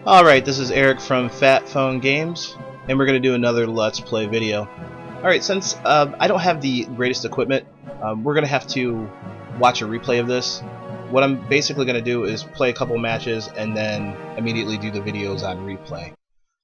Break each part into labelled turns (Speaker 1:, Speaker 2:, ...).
Speaker 1: Alright, this is Eric from Fat Phone Games, and we're going to do another Let's Play video. Alright, since I don't have the greatest equipment, we're going to have to watch a replay of this. What I'm basically going to do is play a couple matches and then immediately do the videos on replay.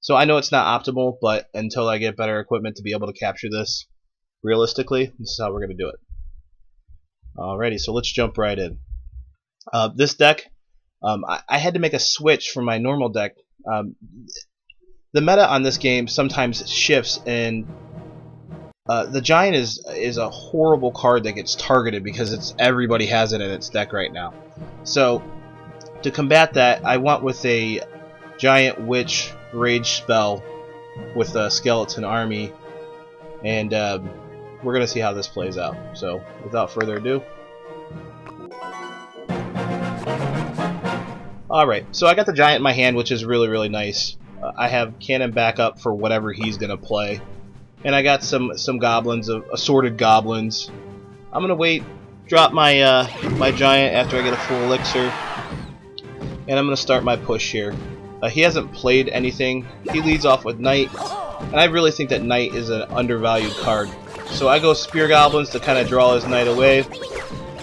Speaker 1: So I know it's not optimal, but until I get better equipment to be able to capture this realistically, this is how we're going to do it. Alrighty, so let's jump right in. This deck, I had to make a switch from my normal deck. The meta on this game sometimes shifts, and the Giant is a horrible card that gets targeted because everybody has it in its deck right now. So to combat that, I went with a Giant Witch Rage spell with a Skeleton Army, and we're gonna see how this plays out. So without further ado. Alright, so I got the Giant in my hand, which is really nice. I have cannon backup for whatever he's going to play. And I got some goblins, assorted goblins. I'm going to wait, drop my my Giant after I get a full elixir. And I'm going to start my push here. He hasn't played anything. He leads off with Knight. And I really think that Knight is an undervalued card. So I go Spear Goblins to kind of draw his Knight away.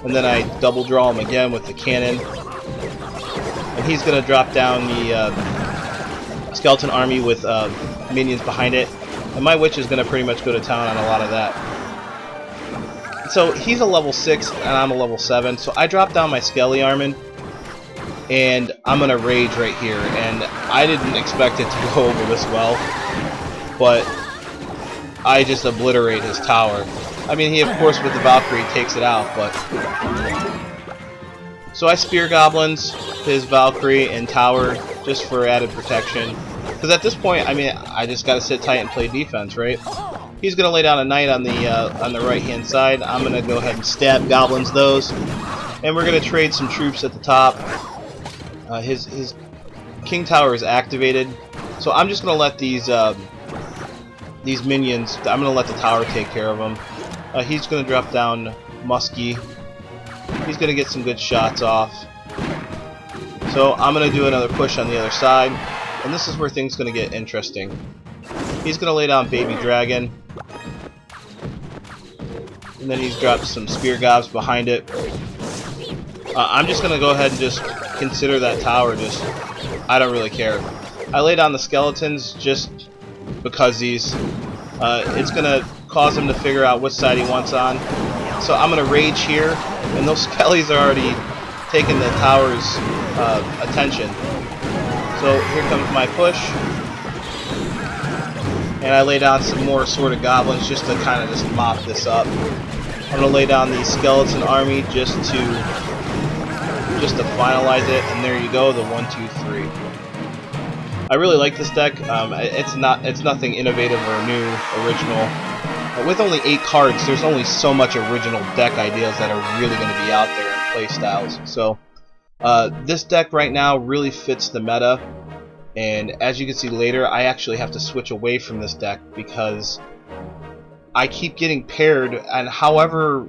Speaker 1: And then I double draw him again with the cannon. And he's going to drop down the Skeleton Army with minions behind it. And my Witch is going to pretty much go to town on a lot of that. So he's a level 6 and I'm a level 7. So I drop down my Skelly Armin. And I'm going to Rage right here. And I didn't expect it to go over this well. But I just obliterate his tower. I mean, he of course with the Valkyrie takes it out, but... So I Spear Goblins his Valkyrie and tower just for added protection. Because at this point, I mean, I just gotta sit tight and play defense, right? He's gonna lay down a Knight on the right-hand side. I'm gonna go ahead and stab Goblins those, and we're gonna trade some troops at the top. His King Tower is activated, so I'm just gonna let these minions. I'm gonna let the tower take care of them. He's gonna drop down Muskie. He's gonna get some good shots off. So I'm going to do another push on the other side, and this is where things going to get interesting. He's going to lay down Baby Dragon, and then he's dropped some Spear Gobs behind it. I'm just going to go ahead and just consider that tower just, I don't really care. I lay down the Skeletons just because it's going to cause him to figure out which side he wants on. So I'm going to Rage here, and those Skellies are already taking the tower's attention. So here comes my push, and I lay down some more assorted goblins just to kind of just mop this up. I'm gonna lay down the Skeleton Army just to finalize it, and there you go, the 1, 2, 3. I really like this deck. It's nothing innovative or new, original. But with only 8 cards, there's only so much original deck ideas that are really going to be out there. Play styles. So this deck right now really fits the meta, and as you can see later, I actually have to switch away from this deck because I keep getting paired, and however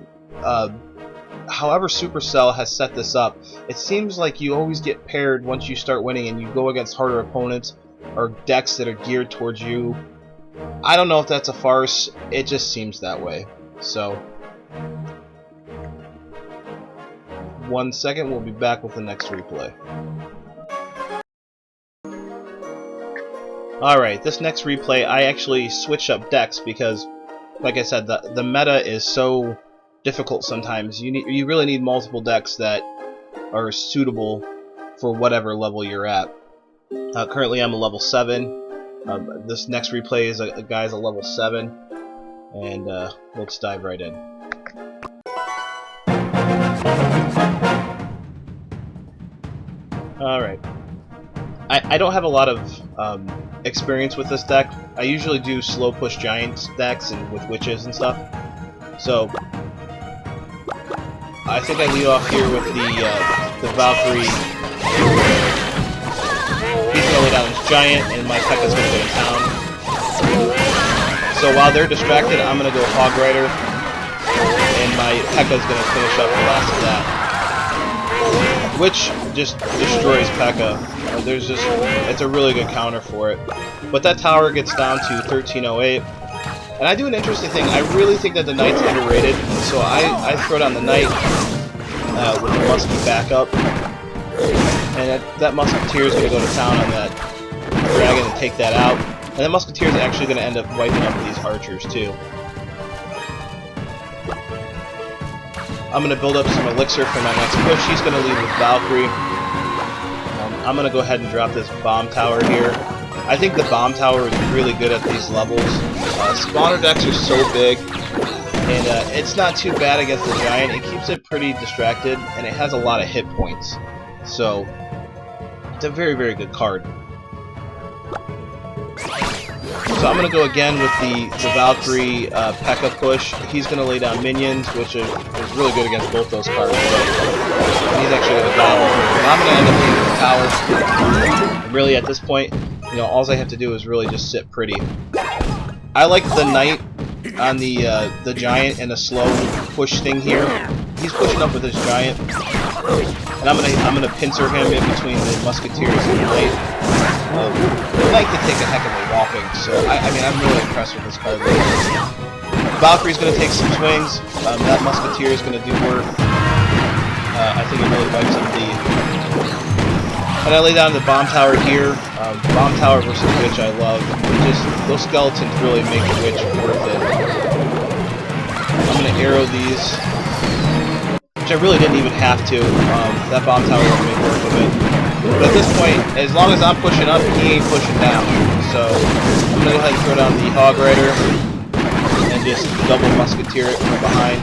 Speaker 1: Supercell has set this up, it seems like you always get paired once you start winning and you go against harder opponents or decks that are geared towards you. I don't know if that's a farce, it just seems that way. So 1 second, we'll be back with the next replay. Alright, this next replay, I actually switched up decks because, like I said, the meta is so difficult sometimes. You really need multiple decks that are suitable for whatever level you're at. Currently I'm a level 7. This next replay is a guy's a level 7. And let's dive right in. Alright. I don't have a lot of experience with this deck. I usually do slow push Giant decks and with Witches and stuff. So I think I lead off here with the Valkyrie. He's gonna lay down his Giant, and my Pekka's gonna go to town. So while they're distracted, I'm going to go Hog Rider, and my P.E.K.K.A is going to finish up the last of that. Which just destroys P.E.K.K.A. It's a really good counter for it. But that tower gets down to 1308. And I do an interesting thing. I really think that the Knight's underrated. So I throw down the Knight with the Muskie backup. And that Musketeer is going to go to town on that Dragon and take that out. And the Musketeer is actually going to end up wiping up these archers too. I'm going to build up some elixir for my next push. He's going to lead with Valkyrie. I'm going to go ahead and drop this bomb tower here. I think the bomb tower is really good at these levels. Spawner decks are so big, and it's not too bad against the giant. It keeps it pretty distracted, and it has a lot of hit points. So it's a very, very good card. So I'm going to go again with the Valkyrie P.E.K.K.A push. He's going to lay down minions, which is really good against both those cards. But he's actually going to gobble. I'm going to end up taking the tower. And really, at this point, you know, all I have to do is really just sit pretty. I like the Knight on the giant and a slow push thing here. He's pushing up with his giant, and I'm gonna pincer him in between the Musketeers and the Knight. The Knight can take a heck of a whopping, so I mean I'm really impressed with this card. Valkyrie's gonna take some swings. That Musketeer is gonna do work. I think it really wipes up the. And I lay down the bomb tower here. Bomb tower versus Witch I love. Just those skeletons really make the Witch worth it. I'm gonna arrow these, which I really didn't even have to. That bomb tower won't make work of it. But at this point, as long as I'm pushing up, he ain't pushing down. So I'm gonna go ahead and throw down the Hog Rider and just double Musketeer it from behind.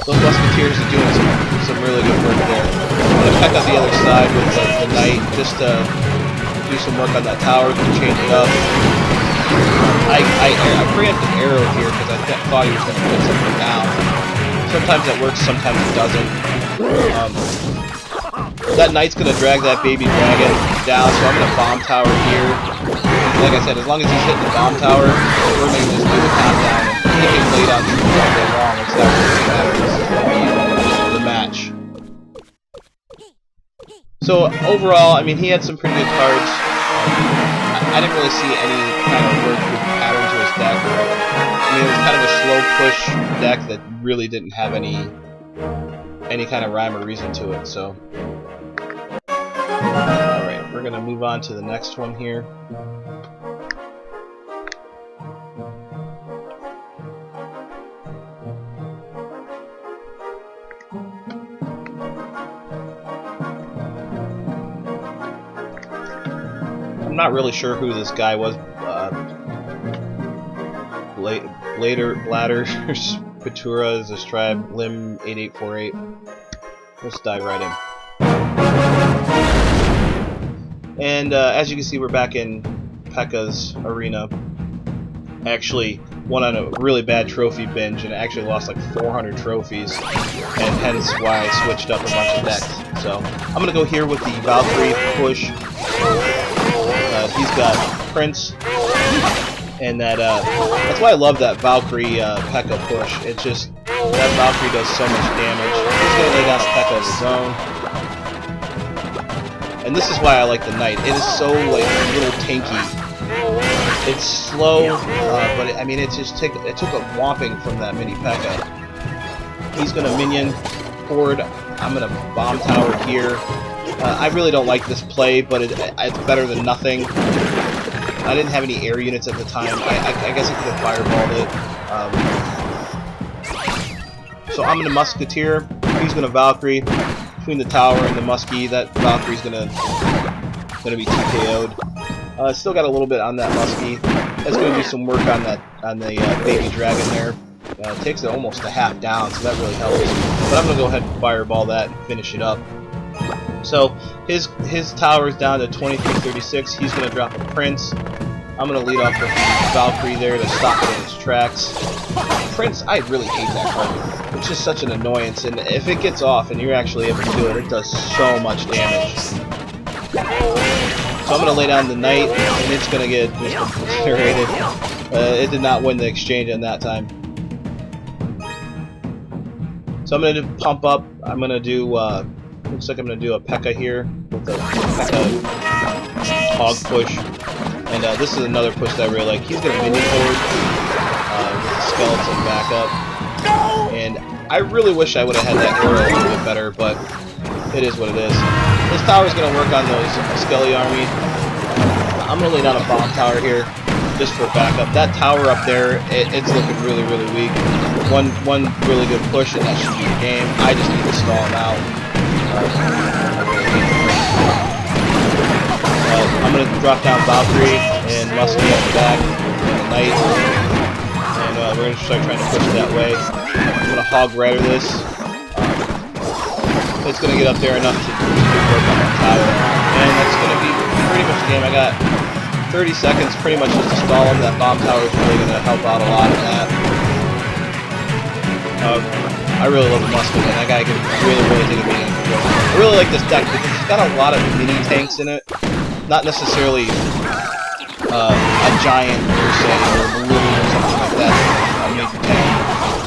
Speaker 1: Those Musketeers are doing some really good work there. I'm going to peck up the other side with the Knight just to do some work on that tower, to change it up. I preempted arrow here because I thought he was going to put something down. Sometimes it works, sometimes it doesn't. That Knight's going to drag that baby dragon down, so I'm going to bomb tower here. Like I said, as long as he's hitting the bomb tower, we're going to just do the top down, and he can lay down troops all day long. It's not really matters the match. So overall, I mean, he had some pretty good cards. I didn't really see any kind of work with pattern to his deck. I mean, it was kind of a slow push deck that really didn't have any kind of rhyme or reason to it. So, all right, we're gonna move on to the next one here. I'm not really sure who this guy was. Bladder Patura is his tribe. Lim 8848. Let's dive right in. And as you can see, we're back in P.E.K.K.A.'s arena. I actually won on a really bad trophy binge, and I actually lost like 400 trophies, and hence why I switched up a bunch of decks. So I'm gonna go here with the Valkyrie push. He's got Prince, and that's why I love that Valkyrie P.E.K.K.A push. It's just that Valkyrie does so much damage. He's gonna lay down a P.E.K.K.A of his own, and this is why I like the Knight. It is so like a little tanky. It's slow, but I mean it took a whopping from that mini P.E.K.K.A. He's gonna minion forward. I'm gonna bomb tower here. I really don't like this play, but it's better than nothing. I didn't have any air units at the time. I guess I could have fireballed it. So I'm going to Musketeer. He's going to Valkyrie. Between the tower and the Muskie, that Valkyrie's going to be TKO'd. Still got a little bit on that Muskie. That's going to do some work on the baby dragon there. Takes it almost a half down, so that really helps. But I'm going to go ahead and fireball that and finish it up. So his tower is down to 2336. He's going to drop a Prince. I'm going to lead off with Valkyrie there to stop it in its tracks. Prince, I really hate that card. It's just such an annoyance, and if it gets off and you're actually able to do it, it does so much damage. So I'm going to lay down the Knight, and it's going to get just obliterated. It did not win the exchange on that time. So I'm going to pump up. I'm going to do, looks like I'm going to do a P.E.K.K.A here with the P.E.K.K.A hog push. And this is another push that I really like. He's going to minion forward with the skeleton backup. And I really wish I would have had that arrow a little bit better, but it is what it is. This tower is going to work on those Skelly army. I'm going to lay down a bomb tower here just for backup. That tower up there, it's looking really, really weak. One really good push and that should be the game. I just need to stall him out. I'm going to drop down Valkyrie and Muskie at the back and the Knight. And we're going to start trying to push that way. I'm going to hog rider this. It's going to get up there enough to work on that tower. And that's going to be pretty much the game. I got 30 seconds pretty much just to stall him. That bomb tower is really going to help out a lot in that. I really love the Musket, and that guy can really take a beating. I really like this deck because it's got a lot of mini tanks in it. Not necessarily a giant per se, or a balloon or something like that. A major tank.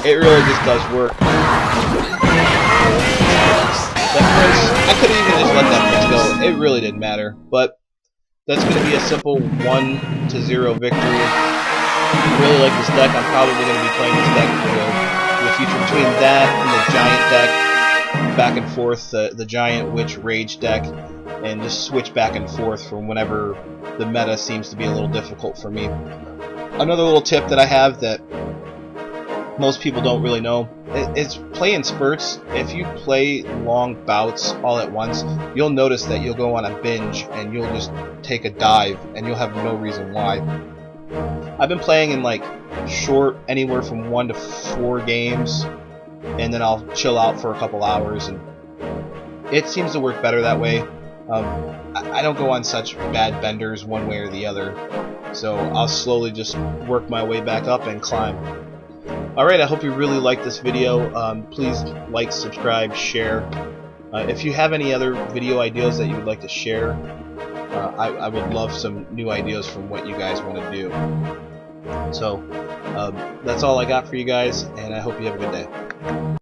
Speaker 1: It really just does work. That Prince, I could have even just let that Prince go. It really didn't matter. But that's going to be a simple 1-0 victory. I really like this deck. I'm probably going to be playing this deck for the future. Between that and the Giant deck, back and forth, the Giant Witch Rage deck, and just switch back and forth from whenever the meta seems to be a little difficult for me. Another little tip that I have that most people don't really know is play in spurts. If you play long bouts all at once, you'll notice that you'll go on a binge and you'll just take a dive and you'll have no reason why. I've been playing in like short, anywhere from 1 to 4 games, and then I'll chill out for a couple hours, and it seems to work better that way. I don't go on such bad benders one way or the other, so I'll slowly just work my way back up and climb. Alright, I hope you really liked this video. Please like, subscribe, share. If you have any other video ideas that you would like to share, I would love some new ideas from what you guys want to do. So, that's all I got for you guys, and I hope you have a good day.